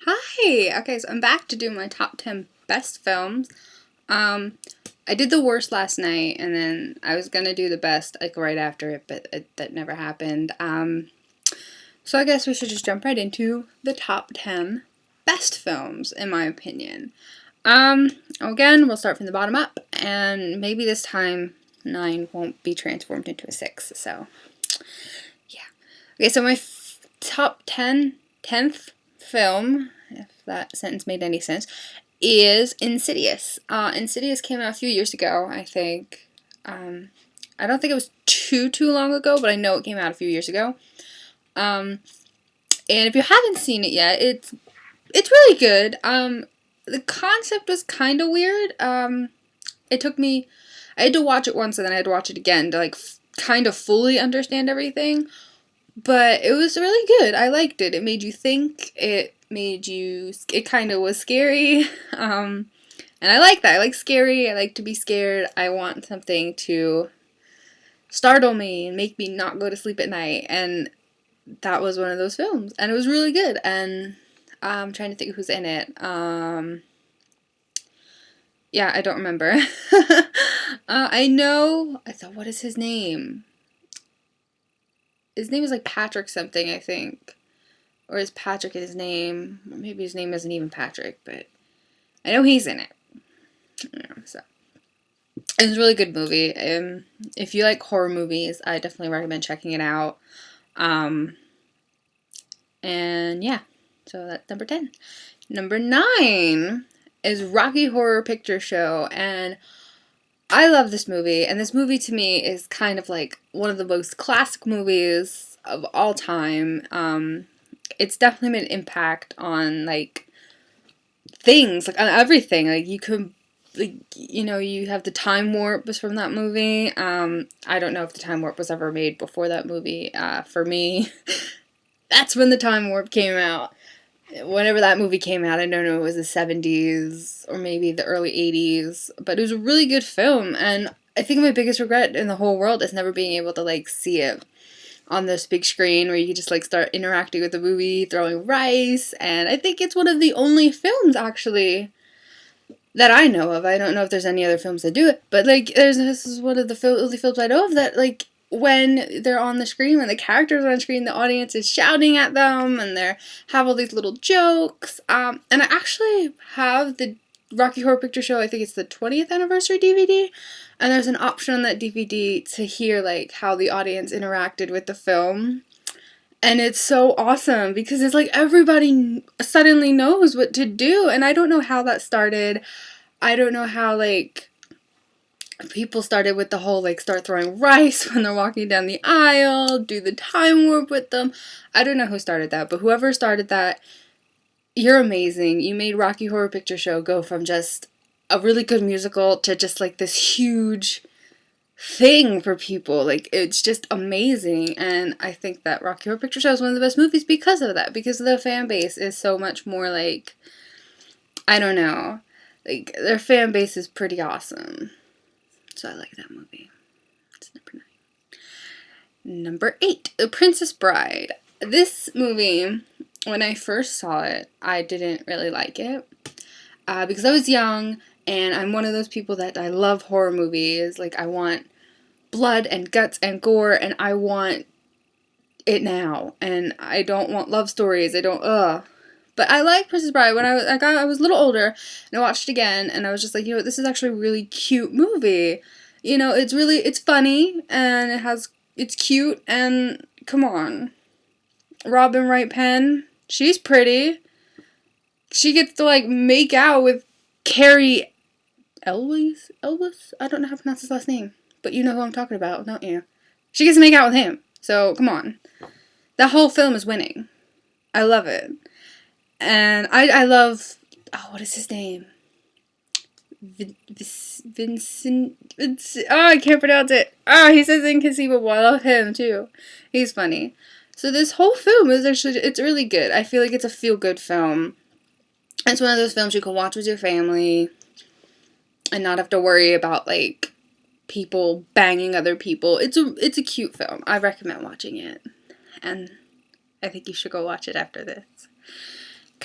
Hi! Okay, so I'm back to do my top 10 best films. Um, I did the worst last night, and then I was gonna do the best, like, right after it, but that never happened. So I guess we should just jump right into the top 10 best films, in my opinion. Again, we'll start from the bottom up, and maybe this time 9 won't be transformed into a 6, so, yeah. Okay, so my top 10th film, if that sentence made any sense, is Insidious. Insidious came out a few years ago, I think. I don't think it was too long ago, but I know it came out a few years ago. And if you haven't seen it yet, it's really good. The concept was kind of weird. It took me, I had to watch it once and then I had to watch it again to like kind of fully understand everything. But it was really good. I liked it. It made you think. It kind of was scary. And I like that. I like scary. I like to be scared. I want something to startle me and make me not go to sleep at night. And that was one of those films. And it was really good. And I'm trying to think who's in it. Yeah, I don't remember. I know. I thought, what is his name? His name is like Patrick something, I think. Or is Patrick his name? Maybe his name isn't even Patrick, but I know he's in it. So it was a really good movie. If you like horror movies, I definitely recommend checking it out. Um, and yeah, so that's number 10. Number 9 is Rocky Horror Picture Show, and I love this movie. And this movie to me is kind of like one of the most classic movies of all time. It's definitely made an impact on like things, like on everything. Like you could, like, you know, you have the time warp was from that movie. I don't know if the time warp was ever made before that movie. For me, that's when the time warp came out. Whenever that movie came out, I don't know, it was the 70s or maybe the early 80s, but it was a really good film, and I think my biggest regret in the whole world is never being able to like see it on this big screen where you could just like start interacting with the movie, throwing rice, and I think it's one of the only films actually that I know of. I don't know if there's any other films that do it, but like this is one of the only films I know of that like when they're on the screen, when the characters are on screen, the audience is shouting at them and they have all these little jokes. And I actually have the Rocky Horror Picture Show. I think it's the 20th anniversary DVD, and there's an option on that DVD to hear like how the audience interacted with the film. And it's so awesome because it's like everybody suddenly knows what to do, and I don't know how that started. I don't know how like people started with the whole like start throwing rice when they're walking down the aisle, do the time warp with them. I don't know who started that, but whoever started that, you're amazing. You made Rocky Horror Picture Show go from just a really good musical to just like this huge thing for people. Like, it's just amazing. And I think that Rocky Horror Picture Show is one of the best movies because of that, because the fan base is so much more like, I don't know, like their fan base is pretty awesome. So I like that movie. It's number 9. Number 8, The Princess Bride. This movie, when I first saw it, I didn't really like it because I was young, and I'm one of those people that I love horror movies. Like, I want blood and guts and gore, and I want it now. And I don't want love stories. I don't, ugh. But I like Princess Bride. When I was a little older, and I watched it again, and I was just like, you know, this is actually a really cute movie. You know, it's funny, and it's cute, and come on. Robin Wright Penn, she's pretty. She gets to, like, make out with Carrie Elwes? Elwes? I don't know how to pronounce his last name, but you know who I'm talking about, don't you? She gets to make out with him, so come on. That whole film is winning. I love it. And I love, oh, what is his name? Vincent, oh, I can't pronounce it. Oh, he says inconceivable. I love him too. He's funny. So this whole film is actually, it's really good. I feel like it's a feel-good film. It's one of those films you can watch with your family and not have to worry about like people banging other people. It's a cute film. I recommend watching it. And I think you should go watch it after this.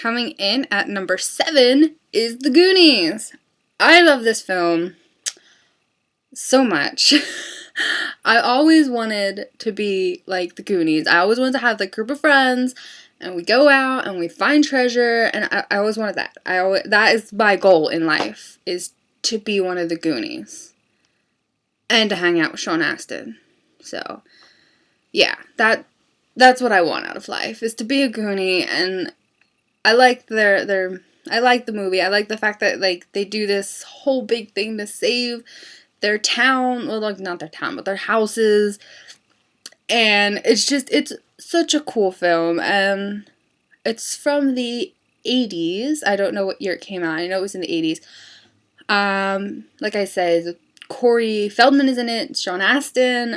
coming in at number 7 is The Goonies. I love this film so much. I always wanted to be like the Goonies. I always wanted to have like a group of friends and we go out and we find treasure, and I always wanted that. That is my goal in life, is to be one of the Goonies and to hang out with Sean Astin. So, yeah, that's what I want out of life, is to be a Goonie. And I like I like the movie. I like the fact that like they do this whole big thing to save their town, well, like not their town, but their houses. And it's such a cool film. And it's from the 80s. I don't know what year it came out. I know it was in the 80s. Like I said, Corey Feldman is in it. Sean Astin.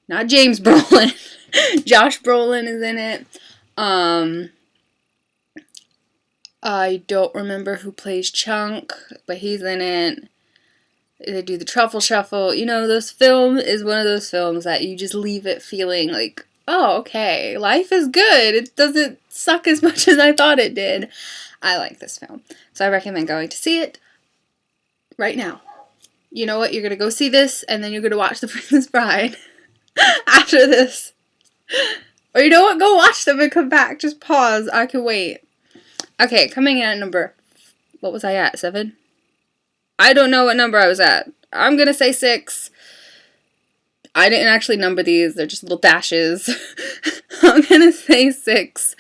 Not James Brolin. Josh Brolin is in it. I don't remember who plays Chunk, but he's in it. They do the Truffle Shuffle. You know, this film is one of those films that you just leave it feeling like, oh, okay, life is good. It doesn't suck as much as I thought it did. I like this film. So I recommend going to see it right now. You know what? You're going to go see this, and then you're going to watch The Princess Bride after this. Or you know what? Go watch them and come back. Just pause. I can wait. Okay, coming in at number... What was I at? 7? I don't know what number I was at. I'm going to say 6. I didn't actually number these. They're just little dashes. I'm going to say 6.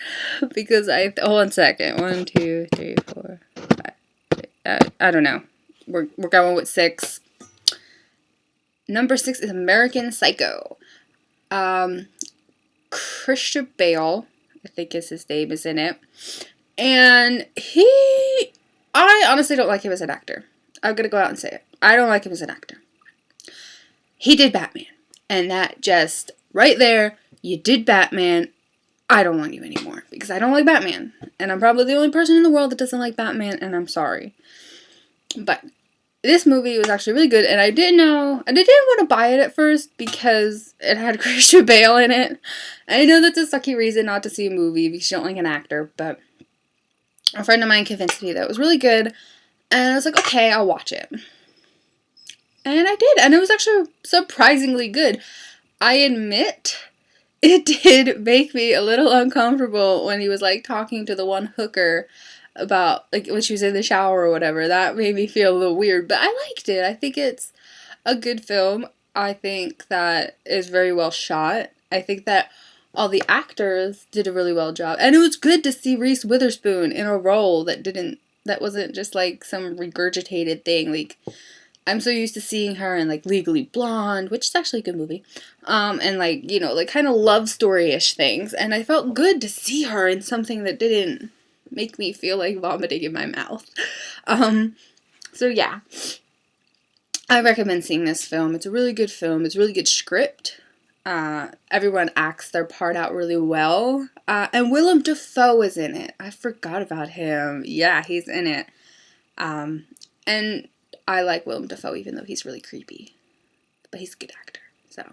Because hold on a second. 1, 2, 3, 4, 5. I don't know. We're going with 6. Number 6 is American Psycho. Christian Bale, I think is his name, is in it. And I honestly don't like him as an actor. I'm going to go out and say it. I don't like him as an actor. He did Batman. And that just, right there, you did Batman. I don't want you anymore. Because I don't like Batman. And I'm probably the only person in the world that doesn't like Batman. And I'm sorry. But this movie was actually really good. And I didn't want to buy it at first because it had Christian Bale in it. I know that's a sucky reason not to see a movie because you don't like an actor. But a friend of mine convinced me that it was really good. And I was like, okay, I'll watch it. And I did. And it was actually surprisingly good. I admit it did make me a little uncomfortable when he was like talking to the one hooker about like when she was in the shower or whatever. That made me feel a little weird. But I liked it. I think it's a good film. I think that it's very well shot. I think that all the actors did a really well job. And it was good to see Reese Witherspoon in a role that wasn't just like some regurgitated thing. Like, I'm so used to seeing her in like Legally Blonde, which is actually a good movie, and like, you know, like kind of love story-ish things. And I felt good to see her in something that didn't make me feel like vomiting in my mouth. So yeah, I recommend seeing this film. It's a really good film. It's a really good script. Everyone acts their part out really well. And Willem Dafoe is in it. I forgot about him. Yeah, he's in it. And I like Willem Dafoe even though he's really creepy. But he's a good actor. So,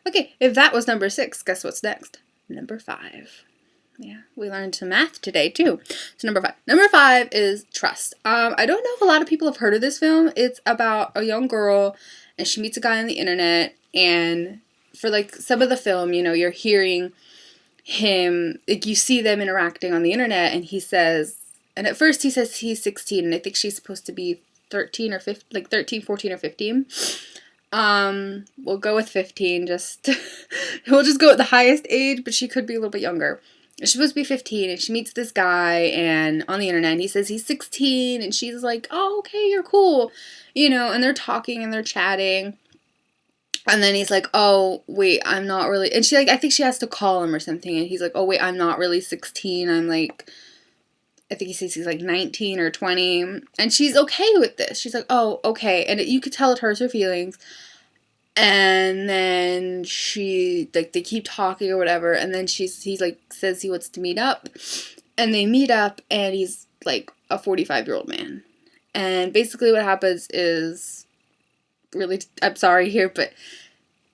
okay, if that was number 6, guess what's next? Number 5. Yeah, we learned some math today too. So number 5. Number 5 is Trust. I don't know if a lot of people have heard of this film. It's about a young girl and she meets a guy on the internet, and for like some of the film, you know, you're hearing him, like you see them interacting on the internet, and he says, and at first he says he's 16 and I think she's supposed to be 13 or 15, like 13, 14 or 15. We'll go with 15, we'll just go with the highest age, but she could be a little bit younger. She's supposed to be 15 and she meets this guy and on the internet and he says he's 16 and she's like, oh, okay, you're cool. You know, and they're talking and they're chatting. And then he's like, oh, wait, I'm not really, and she like, I think she has to call him or something, and he's like, oh, wait, I'm not really 16, I'm like, I think he says he's like 19 or 20, and she's okay with this. She's like, oh, okay, and you could tell it hurts her feelings, and then she, like, they keep talking or whatever, and then he's like, says he wants to meet up, and they meet up, and he's like a 45-year-old man, and basically what happens is, really, I'm sorry here, but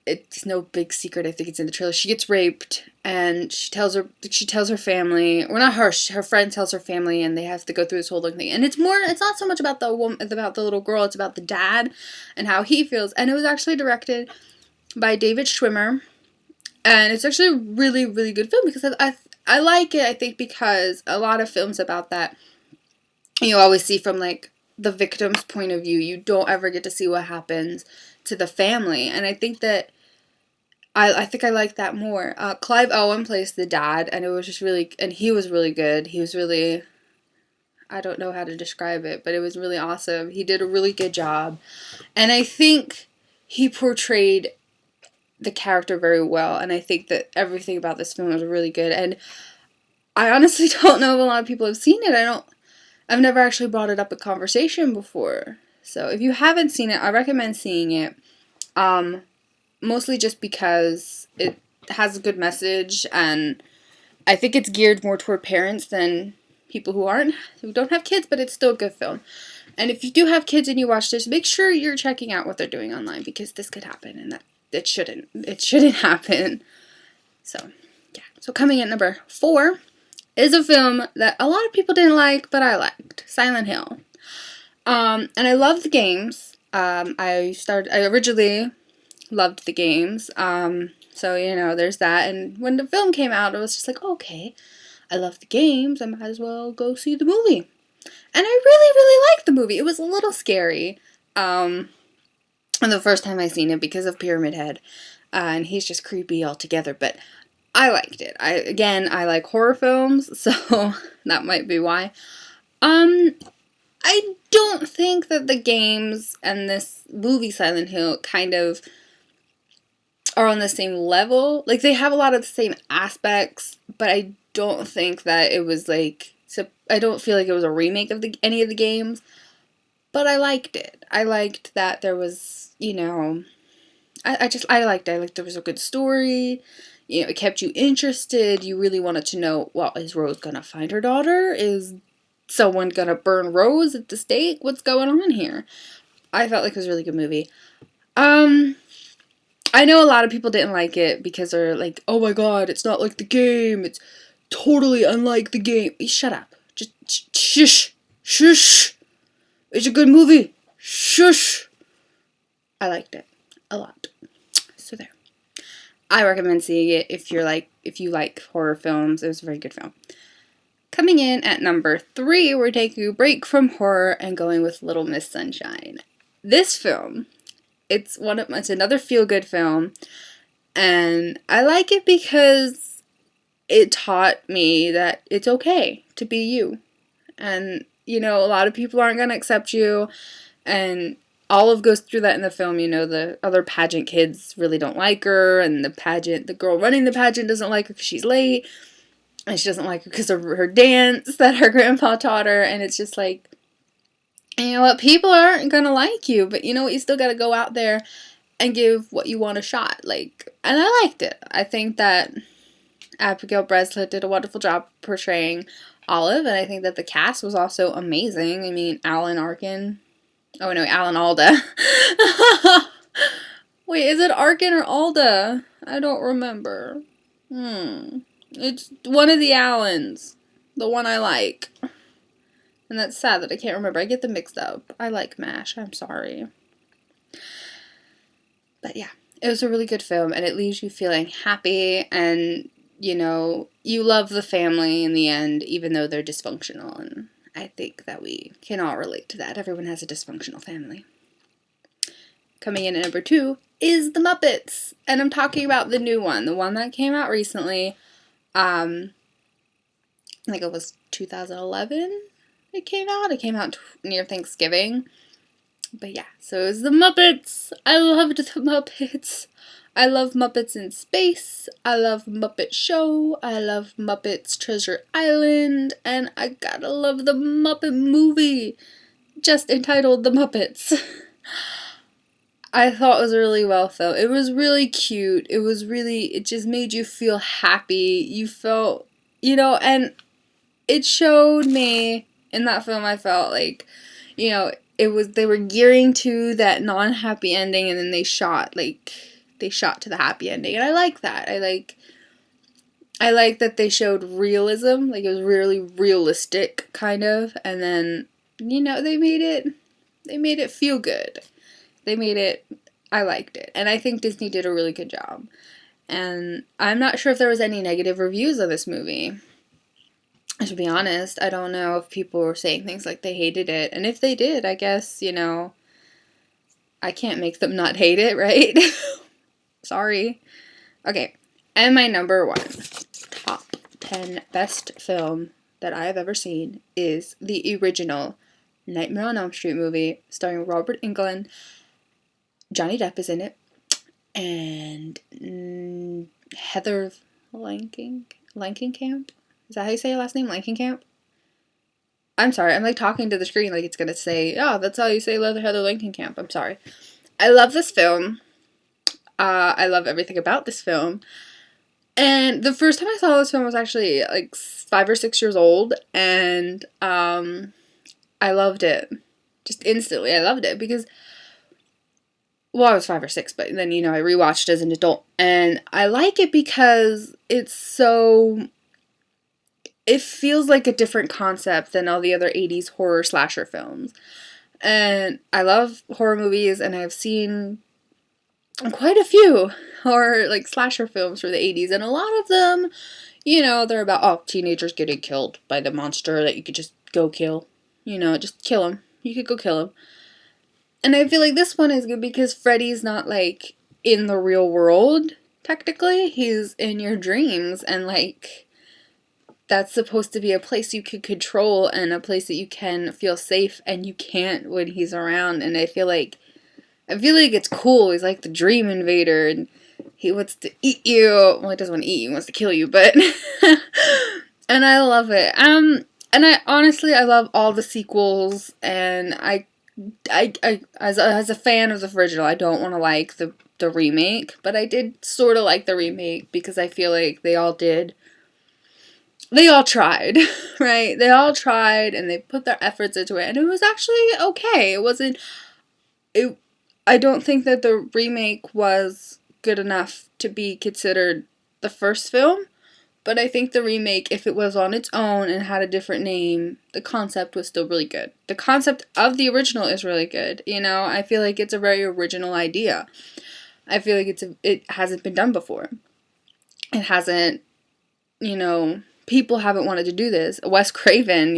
it's no big secret. I think it's in the trailer. She gets raped, and she tells her family, or not her. Her friend tells her family, and they have to go through this whole thing. And it's not so much about the woman, about the little girl. It's about the dad and how he feels. And it was actually directed by David Schwimmer, and it's actually a really, really good film because I like it. I think because a lot of films about that, you always see from like the victim's point of view. You don't ever get to see what happens to the family, and I think that I think I like that more. Clive Owen plays the dad, and it was just really, and he was really good. He was really, I don't know how to describe it, but it was really awesome. He did a really good job, and I think he portrayed the character very well, and I think that everything about this film was really good, and I honestly don't know if a lot of people have seen it. I've never actually brought it up in conversation before, so if you haven't seen it, I recommend seeing it. Mostly just because it has a good message, and I think it's geared more toward parents than people who don't have kids, but it's still a good film. And if you do have kids and you watch this, make sure you're checking out what they're doing online, because this could happen, and that it shouldn't happen. So, yeah. So coming in number 4 is a film that a lot of people didn't like, but I liked. Silent Hill. And I love the games. I originally loved the games. So, there's that. And when the film came out, it was just like, okay, I love the games. I might as well go see the movie. And I really, really liked the movie. It was a little scary. The first time I seen it because of Pyramid Head. And he's just creepy altogether. But I liked it. I like horror films, so that might be why. I don't think that the games and this movie Silent Hill kind of are on the same level. Like, they have a lot of the same aspects, but I don't think that it was like, so I don't feel like it was a remake of any of the games, but I liked it. I liked that there was, I liked it. I liked there was a good story. It kept you interested. You really wanted to know, well, is Rose gonna find her daughter? Is someone gonna burn Rose at the stake? What's going on here? I felt like it was a really good movie. I know a lot of people didn't like it because they're like, oh my god, it's not like the game. It's totally unlike the game. Shut up. Just shush. Shush. It's a good movie. Shush. I liked it a lot. So there. I recommend seeing it if you like horror films. It was a very good film. Coming in at number 3, we're taking a break from horror and going with Little Miss Sunshine. This film, it's another feel-good film, and I like it because it taught me that it's okay to be you. And, a lot of people aren't going to accept you, and Olive goes through that in the film. The other pageant kids really don't like her, and the girl running the pageant doesn't like her because she's late, and she doesn't like her because of her dance that her grandpa taught her, and it's just like, you know what, people aren't gonna like you, but you know what, you still gotta go out there and give what you want a shot, and I liked it. I think that Abigail Breslin did a wonderful job portraying Olive, and I think that the cast was also amazing. I mean, Alan Arkin. Oh no, Alan Alda. Wait, is it Arkin or Alda? I don't remember. It's one of the Allens. The one I like. And that's sad that I can't remember. I get them mixed up. I like MASH. I'm sorry. But yeah, it was a really good film, and it leaves you feeling happy, and, you love the family in the end, even though they're dysfunctional, and I think that we can all relate to that. Everyone has a dysfunctional family. Coming in at number 2 is The Muppets, and I'm talking about the new one, the one that came out recently. I think it was 2011 it came out. It came out near Thanksgiving. But yeah, so it was The Muppets. I loved The Muppets. I love Muppets in Space. I love Muppet Show. I love Muppets Treasure Island. And I gotta love the Muppet movie, just entitled The Muppets. I thought it was really well filmed. It was really cute. It just made you feel happy. You felt, and it showed me, in that film, I felt like, they were gearing to that non-happy ending, and then they shot, they shot to the happy ending, and I like that. I like that they showed realism, like it was really realistic kind of, and then they made it feel good. I liked it, and I think Disney did a really good job. And I'm not sure if there was any negative reviews of this movie. To be honest, I don't know if people were saying things like they hated it, and if they did, I guess I can't make them not hate it, right? Sorry. Okay, and my number 1 top 10 best film that I have ever seen is the original Nightmare on Elm Street movie starring Robert Englund. Johnny Depp is in it, and Heather Langenkamp? Is that how you say her last name? Langenkamp? I'm sorry, I'm like talking to the screen like it's gonna say, oh, that's how you say Heather Langenkamp. I'm sorry. I love this film. I love everything about this film. And the first time I saw this film was actually like 5 or 6 years old, and I loved it. Just instantly, I loved it because, well, I was 5 or 6, but then, I rewatched as an adult, and I like it because it feels like a different concept than all the other 80s horror slasher films. And I love horror movies, and I've seen quite a few horror, like, slasher films for the 80s, and a lot of them, they're about, teenagers getting killed by the monster that you could just go kill. Just kill him. You could go kill him. And I feel like this one is good because Freddy's not, like, in the real world, technically. He's in your dreams, and, like, that's supposed to be a place you could control and a place that you can feel safe, and you can't when he's around. And I feel like it's cool. He's like the dream invader, and he wants to eat you. Well, he doesn't want to eat you, he wants to kill you, but and I love it. And I honestly love all the sequels, and I as a fan of the original, I don't want to like the remake, but I did sort of like the remake because I feel like they all tried, right? They all tried, and they put their efforts into it, and it was actually okay. I don't think that the remake was good enough to be considered the first film, but I think the remake, if it was on its own and had a different name, the concept was still really good. The concept of the original is really good, I feel like it's a very original idea. I feel like it hasn't been done before. It hasn't, people haven't wanted to do this. Wes Craven,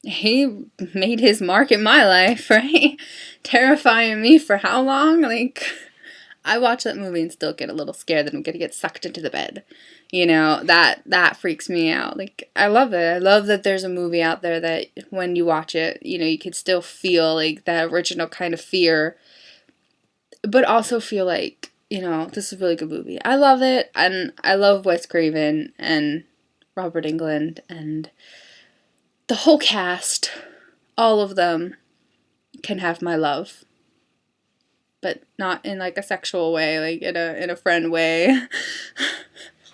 he made his mark in my life, right? Terrifying me for how long? Like, I watch that movie and still get a little scared that I'm gonna get sucked into the bed. That freaks me out. Like, I love it. I love that there's a movie out there that when you watch it, you could still feel, like, that original kind of fear, but also feel like, this is a really good movie. I love it, and I love Wes Craven and Robert Englund and the whole cast. All of them can have my love, but not in, like, a sexual way, like in a friend way.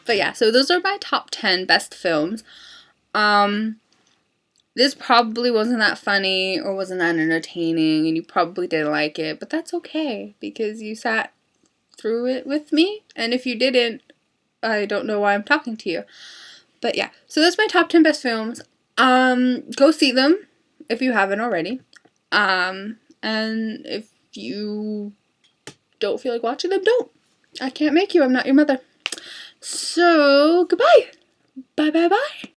But yeah, so those are my top 10 best films. This probably wasn't that funny or wasn't that entertaining, and you probably didn't like it, but that's okay because you sat through it with me, and if you didn't, I don't know why I'm talking to you. But yeah, so that's my top 10 best films. Go see them if you haven't already. And if you don't feel like watching them, don't. I can't make you. I'm not your mother. So, goodbye. Bye, bye, bye.